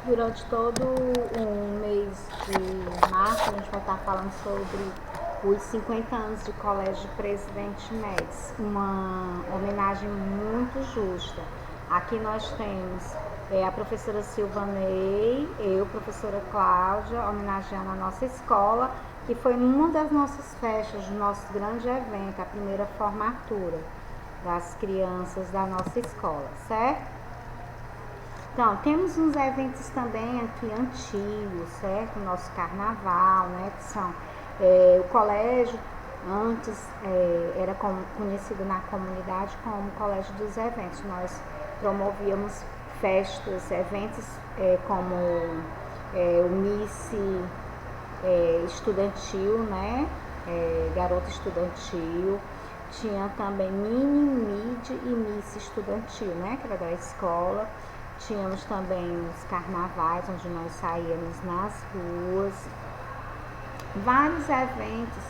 Durante todo o mês de março, a gente vai estar falando sobre os 50 anos de Colégio Presidente Médici, uma homenagem muito justa. Aqui nós temos a professora Silvanei, eu, professora Cláudia, homenageando a nossa escola, que foi uma das nossas festas, do nosso grande evento, a primeira formatura das crianças da nossa escola, certo? Então, temos uns eventos também aqui antigos, certo? O nosso carnaval, né? Que são o colégio, antes era conhecido na comunidade como Colégio dos Eventos. Nós promovíamos festas, eventos como o Miss estudantil, né? Garota estudantil. Tinha também Mini, Mid e Miss estudantil, né? Que era da escola. Tínhamos também os carnavais, onde nós saíamos nas ruas. Vários eventos,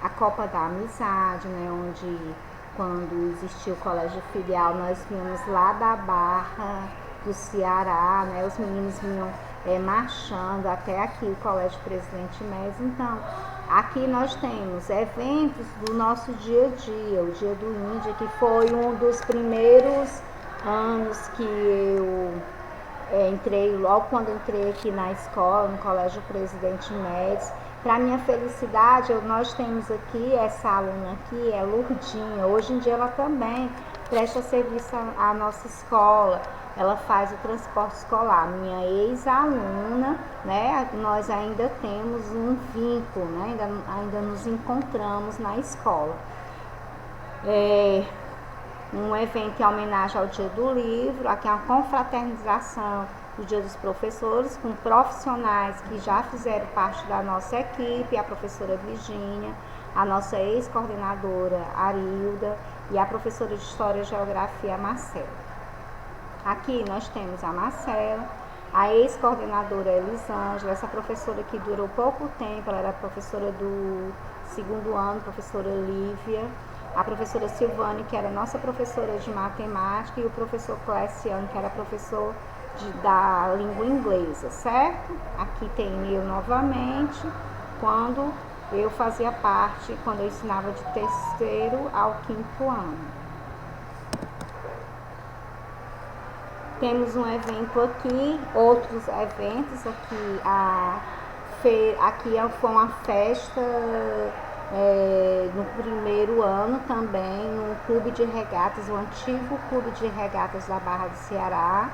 a Copa da Amizade, né? Onde, quando existia o colégio filial, nós vínhamos lá da Barra do Ceará, né? Os meninos vinham marchando até aqui, o Colégio Presidente Médici. Então, aqui nós temos eventos do nosso dia a dia, o Dia do Índio, que foi um dos primeiros anos que eu entrei, logo quando entrei aqui na escola, no Colégio Presidente Médici. Para minha felicidade, nós temos aqui, essa aluna aqui é Lourdinha. Hoje em dia ela também presta serviço à nossa escola. Ela faz o transporte escolar. Minha ex-aluna, né? Nós ainda temos um vínculo, né? Ainda nos encontramos na escola. Um evento em homenagem ao Dia do Livro, aqui é uma confraternização do Dia dos Professores, com profissionais que já fizeram parte da nossa equipe, a professora Virgínia, a nossa ex-coordenadora Arilda e a professora de História e Geografia Marcela. Aqui nós temos a Marcela, a ex-coordenadora Elisângela, essa professora que durou pouco tempo, ela era professora do segundo ano, professora Lívia, a professora Silvane, que era nossa professora de matemática, e o professor Cleciano, que era professor da língua inglesa, certo? Aqui tem eu novamente, quando eu fazia parte, quando eu ensinava de terceiro ao quinto ano. Temos um evento aqui, outros eventos aqui, aqui foi uma festa no primeiro ano também, no Clube de Regatas, o antigo Clube de Regatas da Barra do Ceará.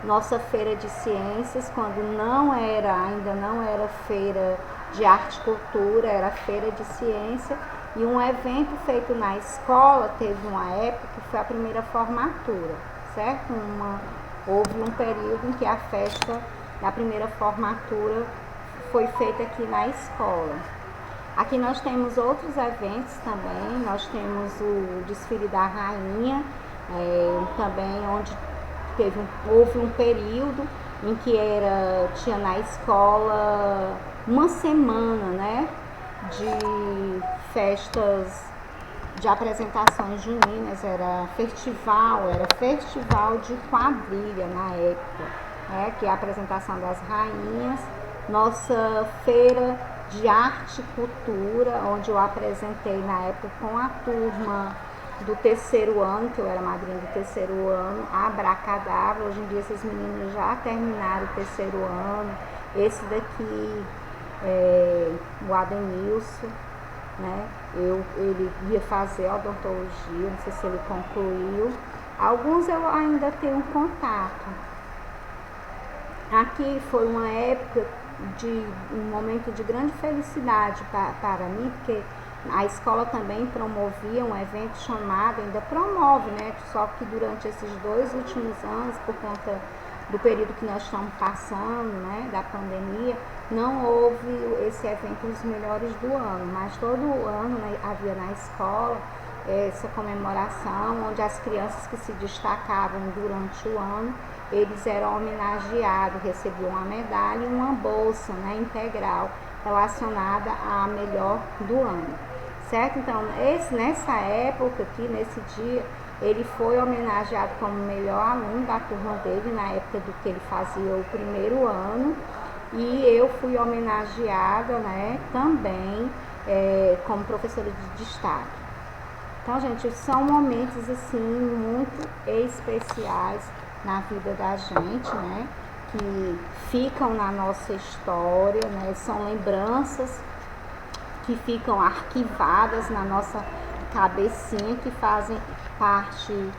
Nossa feira de ciências, quando ainda não era feira de arte e cultura, era feira de ciência. E um evento feito na escola, teve uma época que foi a primeira formatura, certo? Houve um período em que a festa da primeira formatura foi feita aqui na escola. Aqui nós temos outros eventos também, nós temos o desfile da rainha, também onde houve um período em que tinha na escola uma semana, né, de festas, de apresentações juninas, era festival de quadrilha na época, né, que é a apresentação das rainhas, nossa feira de arte e cultura, onde eu apresentei na época com a turma do terceiro ano, que eu era madrinha do terceiro ano, a Abracadabra. Hoje em dia esses meninos já terminaram o terceiro ano. Esse daqui, o Adenilson, né? Ele ia fazer odontologia, não sei se ele concluiu. Alguns eu ainda tenho contato. Aqui foi uma época um momento de grande felicidade para mim, porque a escola também promovia um evento chamado, ainda promove, né? Só que durante esses 2 últimos anos, por conta do período que nós estamos passando, né, da pandemia, não houve esse evento Os Melhores do Ano, mas todo ano, né, havia na escola essa comemoração, onde as crianças que se destacavam durante o ano, eles eram homenageados, recebiam uma medalha e uma bolsa, né, integral relacionada a melhor do ano, certo? Então, nessa época aqui, nesse dia, Ele foi homenageado como melhor aluno da turma dele na época do que ele fazia o primeiro ano. E eu fui homenageada, né, também como professora de destaque. Então, gente, são momentos assim muito especiais na vida da gente, né, que ficam na nossa história, né, são lembranças que ficam arquivadas na nossa cabecinha, que fazem parte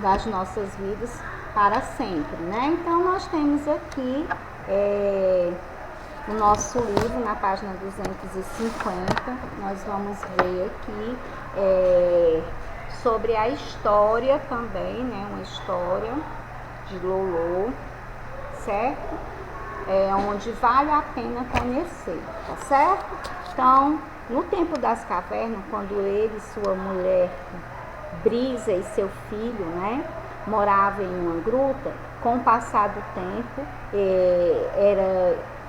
das nossas vidas para sempre, né? Então, nós temos aqui o nosso livro, na página 250, nós vamos ver aqui sobre a história também, né? Uma história de Lolo, certo? Onde vale a pena conhecer, tá certo? Então, no tempo das cavernas, quando ele e sua mulher Brisa e seu filho, né, moravam em uma gruta, com o passar do tempo,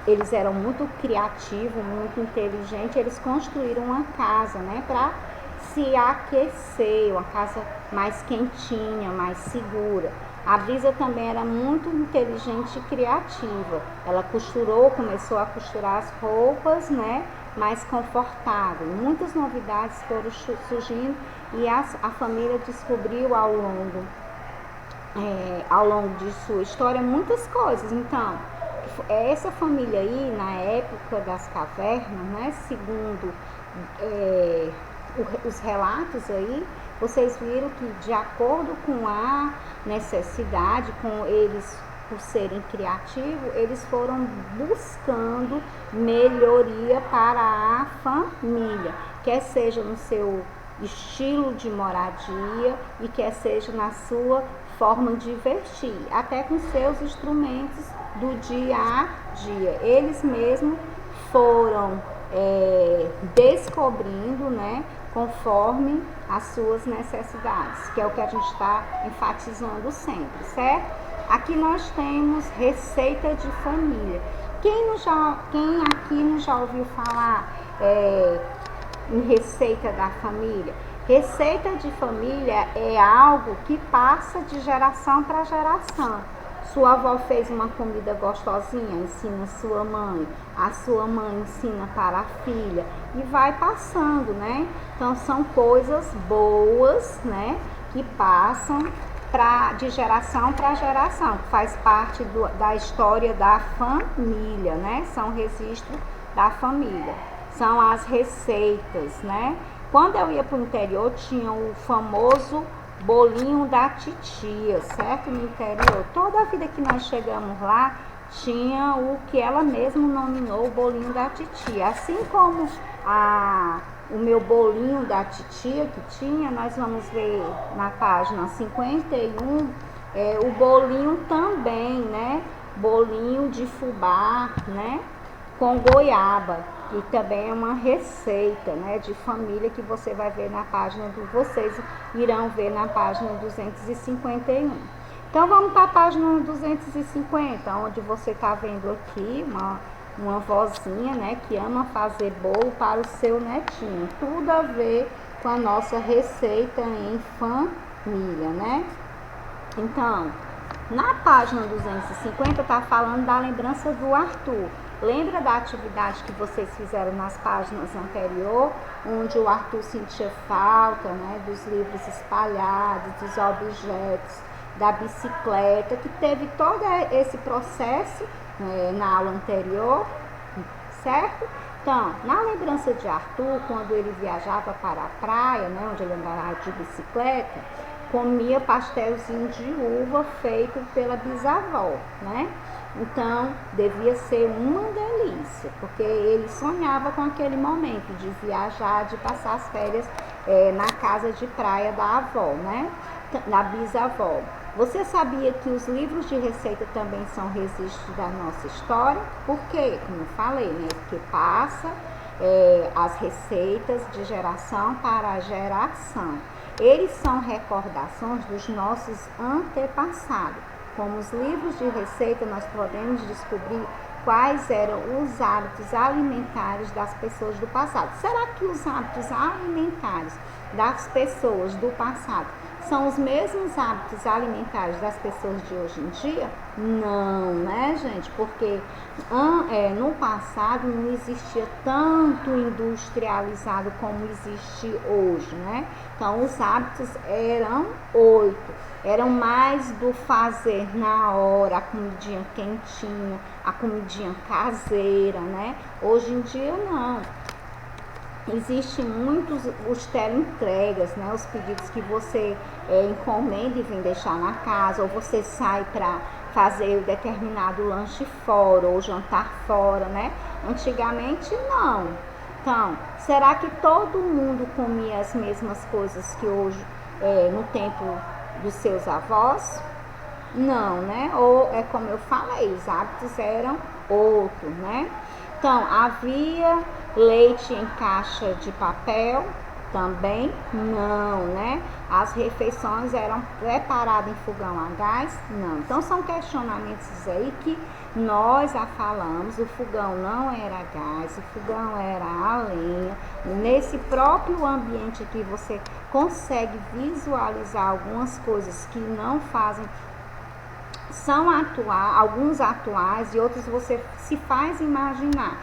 eles eram muito criativos, muito inteligentes, eles construíram uma casa, né, para se aquecer, uma casa mais quentinha, mais segura. A Brisa também era muito inteligente e criativa. Ela começou a costurar as roupas, né, mais confortáveis. Muitas novidades foram surgindo e a família descobriu ao longo de sua história muitas coisas. Então, essa família aí, na época das cavernas, né, segundo os relatos aí, vocês viram que, de acordo com a necessidade, com eles por serem criativos, eles foram buscando melhoria para a família, quer seja no seu estilo de moradia e quer seja na sua forma de vestir, até com seus instrumentos do dia a dia. Eles mesmos foram descobrindo, né, conforme as suas necessidades, que é o que a gente está enfatizando sempre, certo? Aqui nós temos receita de família. Quem aqui não já ouviu falar em receita da família? Receita de família é algo que passa de geração para geração. Sua avó fez uma comida gostosinha, ensina sua mãe. A sua mãe ensina para a filha. E vai passando, né? Então, são coisas boas, né? Que passam de geração para geração. Que faz parte da história da família, né? São registros da família. São as receitas, né? Quando eu ia para o interior, tinha o famoso bolinho da titia, certo? No interior, toda a vida que nós chegamos lá, tinha o que ela mesma nominou o bolinho da titia. Assim como o meu bolinho da titia que tinha, nós vamos ver na página 51, o bolinho também, né? Bolinho de fubá, né? Com goiaba. E também é uma receita, né, de família que você vai ver na página vocês irão ver na página 251. Então vamos para a página 250, onde você está vendo aqui uma vozinha, né, que ama fazer bolo para o seu netinho. Tudo a ver com a nossa receita em família, né? Então, na página 250 está falando da lembrança do Arthur. Lembra da atividade que vocês fizeram nas páginas anteriores, onde o Arthur sentia falta, né, dos livros espalhados, dos objetos, da bicicleta, que teve todo esse processo na aula anterior, certo? Então, na lembrança de Arthur, quando ele viajava para a praia, né, onde ele andava de bicicleta, comia pastelzinho de uva feito pela bisavó, né? Então, devia ser uma delícia, porque ele sonhava com aquele momento de viajar, de passar as férias na casa de praia da avó, né? Da bisavó. Você sabia que os livros de receita também são registros da nossa história? Por quê? Como eu falei, né? Porque passa as receitas de geração para geração. Eles são recordações dos nossos antepassados. Como os livros de receita, nós podemos descobrir quais eram os hábitos alimentares das pessoas do passado. Será que os hábitos alimentares das pessoas do passado são os mesmos hábitos alimentares das pessoas de hoje em dia? Não, né, gente? Porque no passado não existia tanto industrializado como existe hoje, né? Então, os hábitos eram mais do fazer na hora, a comidinha quentinha, a comidinha caseira, né? Hoje em dia, não. Existem muitos os teleentregas, né? Os pedidos que você encomenda e vem deixar na casa, ou você sai para fazer o determinado lanche fora ou jantar fora, né? Antigamente não. Então, será que todo mundo comia as mesmas coisas que hoje no tempo dos seus avós? Não, né? Ou é como eu falei, os hábitos eram outros, né? Então, havia leite em caixa de papel? Também não, né? As refeições eram preparadas em fogão a gás? Não. Então, são questionamentos aí que nós já falamos. O fogão não era gás, o fogão era a lenha. Nesse próprio ambiente aqui, você consegue visualizar algumas coisas que não fazem, são alguns atuais e outros você se faz imaginar.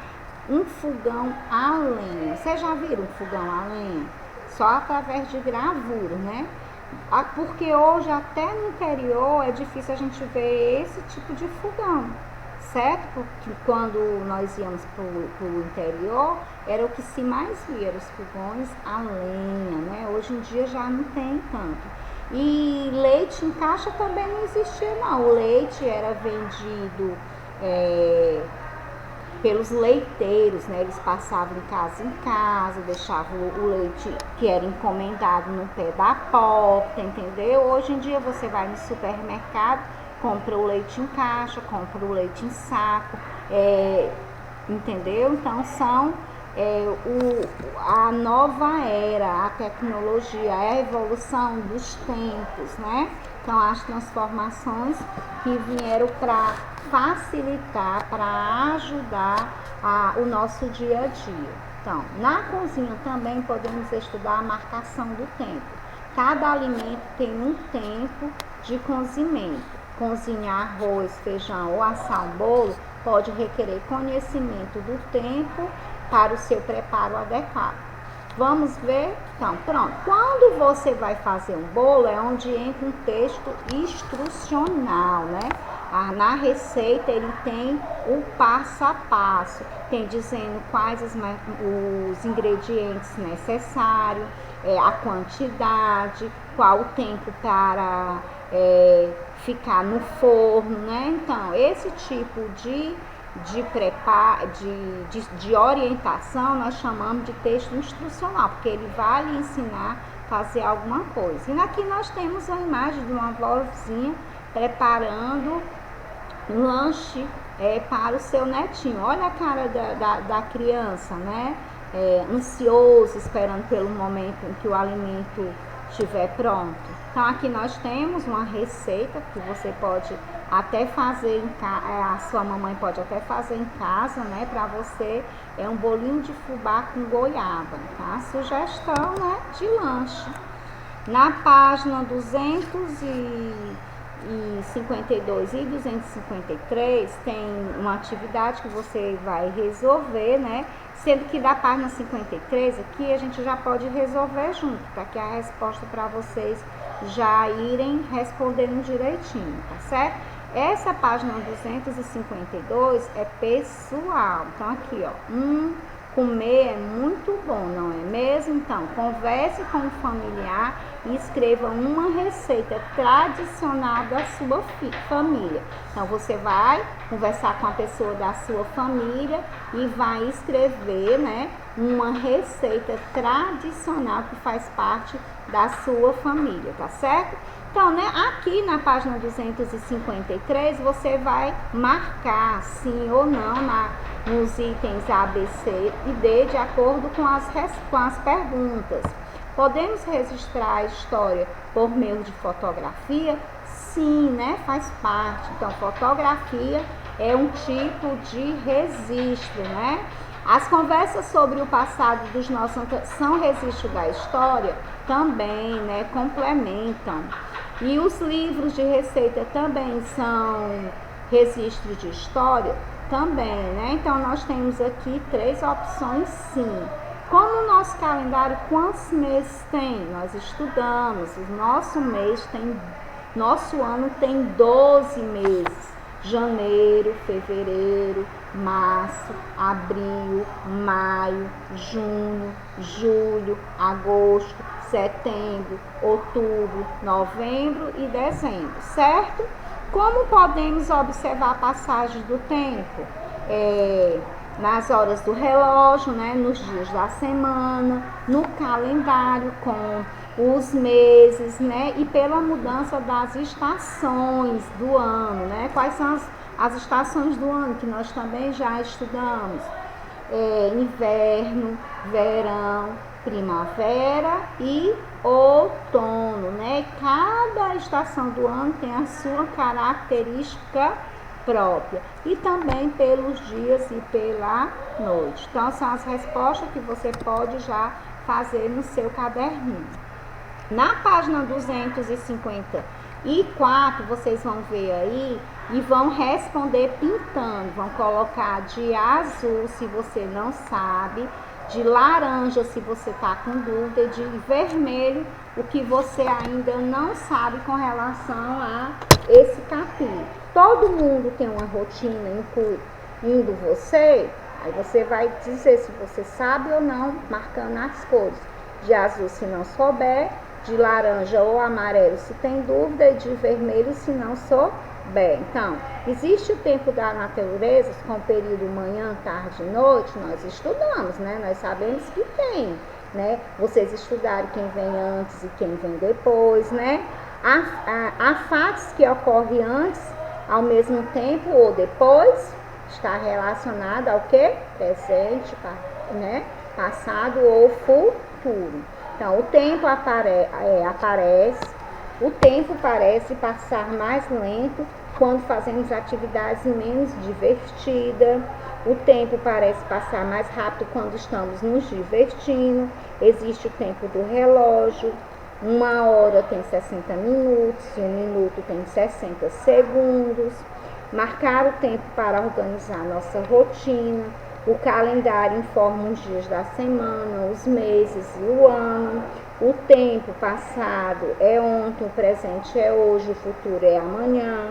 Um fogão a lenha. Vocês já viram um fogão a lenha? Só através de gravura, né? Porque hoje até no interior é difícil a gente ver esse tipo de fogão, certo? Porque quando nós íamos para o interior, era o que se mais via, os fogões a lenha, né? Hoje em dia já não tem tanto. E leite em caixa também não existia, não. O leite era vendido pelos leiteiros, né? Eles passavam em casa, deixavam o leite que era encomendado no pé da porta, entendeu? Hoje em dia você vai no supermercado, compra o leite em caixa, compra o leite em saco, entendeu? Então são a nova era, a tecnologia, a evolução dos tempos, né? Então as transformações que vieram para facilitar, para ajudar o nosso dia a dia. Então, na cozinha também podemos estudar a marcação do tempo. Cada alimento tem um tempo de cozimento. Cozinhar arroz, feijão ou assar um bolo pode requerer conhecimento do tempo para o seu preparo adequado. Vamos ver? Então, pronto. Quando você vai fazer um bolo, é onde entra um texto instrucional, né? Na receita ele tem o passo a passo, tem dizendo quais os ingredientes necessários, a quantidade, qual o tempo para ficar no forno, né? Então, esse tipo de orientação nós chamamos de texto instrucional, porque ele vai lhe ensinar a fazer alguma coisa. E aqui nós temos a imagem de uma vozinha preparando um lanche para o seu netinho. Olha a cara da criança, né? Ansioso, esperando pelo momento em que o alimento estiver pronto. Então aqui nós temos uma receita que você pode até fazer em casa, a sua mamãe pode até fazer em casa, né? Para você, um bolinho de fubá com goiaba, tá? Sugestão, né? De lanche. Na página 252 e 253 tem uma atividade que você vai resolver, né? Sendo que da página 53 aqui a gente já pode resolver junto, tá? Que é a resposta para vocês já irem respondendo direitinho, tá certo? Essa página 252 é pessoal. Então aqui, ó, comer é muito bom, não é mesmo? Então, converse com o familiar e escreva uma receita tradicional da sua família. Então, você vai conversar com a pessoa da sua família e vai escrever, né, uma receita tradicional que faz parte da sua família, tá certo? Então, né, aqui na página 253, você vai marcar sim ou não nos itens A, B, C e D, de acordo com as perguntas. Podemos registrar a história por meio de fotografia? Sim, né, faz parte. Então, fotografia é um tipo de registro, né? As conversas sobre o passado dos nossos são registro da história? Também, né? Complementam. E os livros de receita também são registro de história? Também, né? Então, nós temos aqui 3 opções, sim. Como o nosso calendário, quantos meses tem? Nós estudamos, o nosso ano tem 12 meses. Janeiro, fevereiro, março, abril, maio, junho, julho, agosto, setembro, outubro, novembro e dezembro, certo? Como podemos observar a passagem do tempo? Nas horas do relógio, né, nos dias da semana, no calendário com os meses, né, e pela mudança das estações do ano, né? Quais são as estações do ano que nós também já estudamos? Inverno, verão, primavera e outono, né? Cada estação do ano tem a sua característica própria e também pelos dias e pela noite. Então, são as respostas que você pode já fazer no seu caderninho. Na página 254, vocês vão ver aí e vão responder pintando. Vão colocar de azul, se você não sabe, de laranja, se você está com dúvida, e de vermelho, o que você ainda não sabe com relação a esse capítulo. Todo mundo tem uma rotina, incluindo você, aí você vai dizer se você sabe ou não, marcando as cores. De azul, se não souber, de laranja ou amarelo, se tem dúvida, e de vermelho, se não souber. Então, existe o tempo da natureza com o período manhã, tarde e noite? Nós estudamos, né? Nós sabemos que tem, né? Vocês estudaram quem vem antes e quem vem depois, né? Há fatos que ocorrem antes, ao mesmo tempo ou depois, está relacionado ao que? Presente, né? Passado ou futuro. Então, o tempo o tempo parece passar mais lento quando fazemos atividades menos divertidas. O tempo parece passar mais rápido quando estamos nos divertindo. Existe o tempo do relógio. 1 hora tem 60 minutos, 1 minuto tem 60 segundos. Marcar o tempo para organizar nossa rotina. O calendário informa os dias da semana, os meses e o ano. O tempo passado é ontem, o presente é hoje, o futuro é amanhã.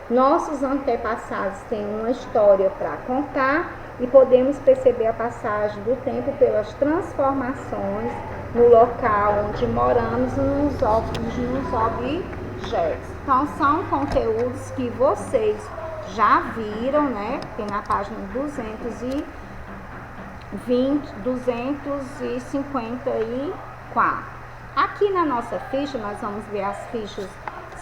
Nossos antepassados têm uma história para contar e podemos perceber a passagem do tempo pelas transformações no local onde moramos e nos objetos. Então, são conteúdos que vocês já viram, né? Tem na página 254. Aqui na nossa ficha, nós vamos ver as fichas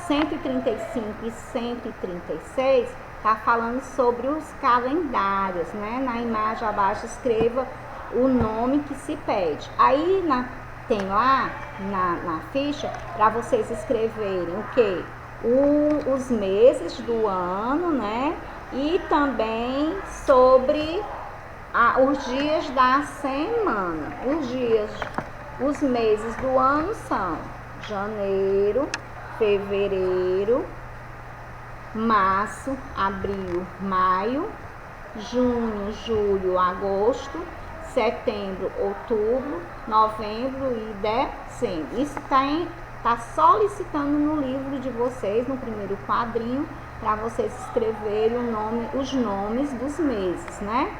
135 e 136, tá falando sobre os calendários, né? Na imagem abaixo, escreva o nome que se pede. Aí tem lá na ficha para vocês escreverem o quê? Os meses do ano, né? E também sobre os dias da semana. Os meses do ano são janeiro, fevereiro, março, abril, maio, junho, julho, agosto, setembro, outubro, novembro e dezembro. Isso está solicitando no livro de vocês, no primeiro quadrinho, para vocês escreverem os nomes dos meses, né?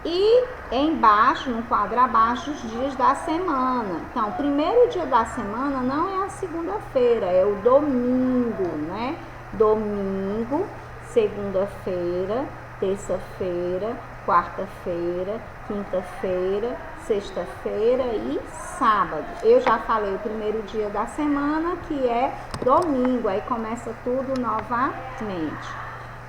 E embaixo, no quadro abaixo, os dias da semana. Então, o primeiro dia da semana não é a segunda-feira, é o domingo, né? Domingo, segunda-feira, terça-feira, quarta-feira, quinta-feira, sexta-feira e sábado. Eu já falei o primeiro dia da semana, que é domingo, aí começa tudo novamente.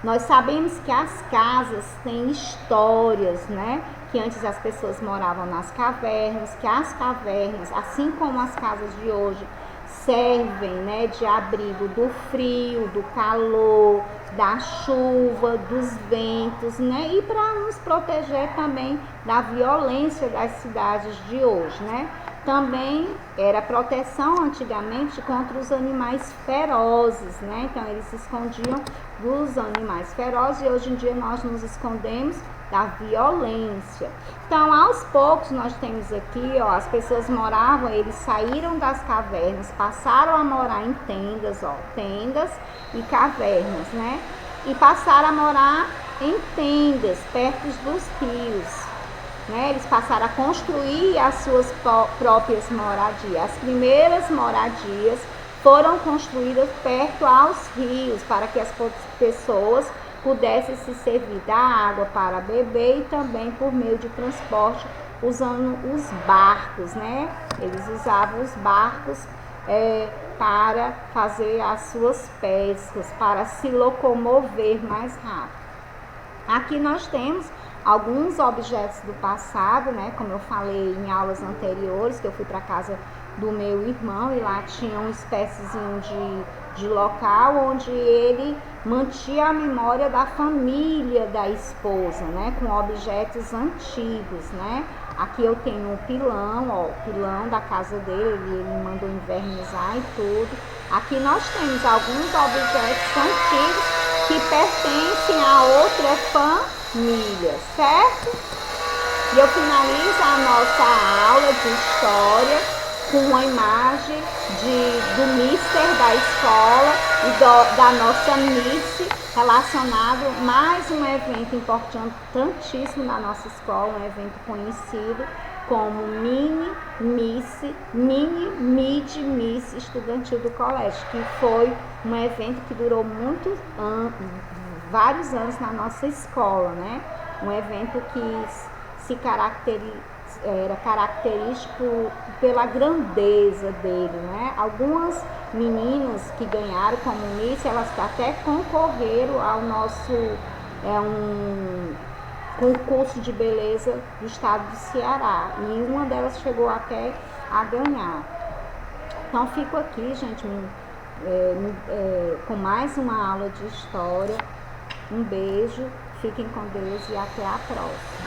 Nós sabemos que as casas têm histórias, né? Que antes as pessoas moravam nas cavernas, que as cavernas, assim como as casas de hoje, servem, né, de abrigo do frio, do calor, da chuva, dos ventos, né? E para nos proteger também da violência das cidades de hoje, né? Também era proteção antigamente contra os animais ferozes, né? Então eles se escondiam dos animais ferozes e hoje em dia nós nos escondemos da violência. Então, aos poucos nós temos aqui, ó, as pessoas moravam, eles saíram das cavernas, passaram a morar em tendas, ó, tendas e cavernas, né? E passaram a morar em tendas, perto dos rios. Né? Eles passaram a construir as suas próprias moradias. As primeiras moradias foram construídas perto aos rios, para que as pessoas pudessem se servir da água para beber e também por meio de transporte, usando os barcos, né? Eles usavam os barcos para fazer as suas pescas, para se locomover mais rápido. Aqui nós temos alguns objetos do passado, né? Como eu falei em aulas anteriores, que eu fui para casa do meu irmão e lá tinha uma espéciezinho de local onde ele mantinha a memória da família da esposa, né? Com objetos antigos, né? Aqui eu tenho um pilão, ó, o pilão da casa dele, ele mandou invernizar e tudo. Aqui nós temos alguns objetos antigos que pertencem a outra família, certo? E eu finalizo a nossa aula de história com uma imagem do mister da escola e da nossa miss, relacionado a mais um evento importantíssimo na nossa escola, um evento conhecido como Mid Miss Estudantil do Colégio, que foi um evento que durou vários anos na nossa escola, né? Um evento que era característico pela grandeza dele, né? Algumas meninas que ganharam como Miss, elas até concorreram ao nosso um concurso de beleza do estado do Ceará, e uma delas chegou até a ganhar. Então fico aqui, gente, com mais uma aula de história. Um beijo, fiquem com Deus e até a próxima.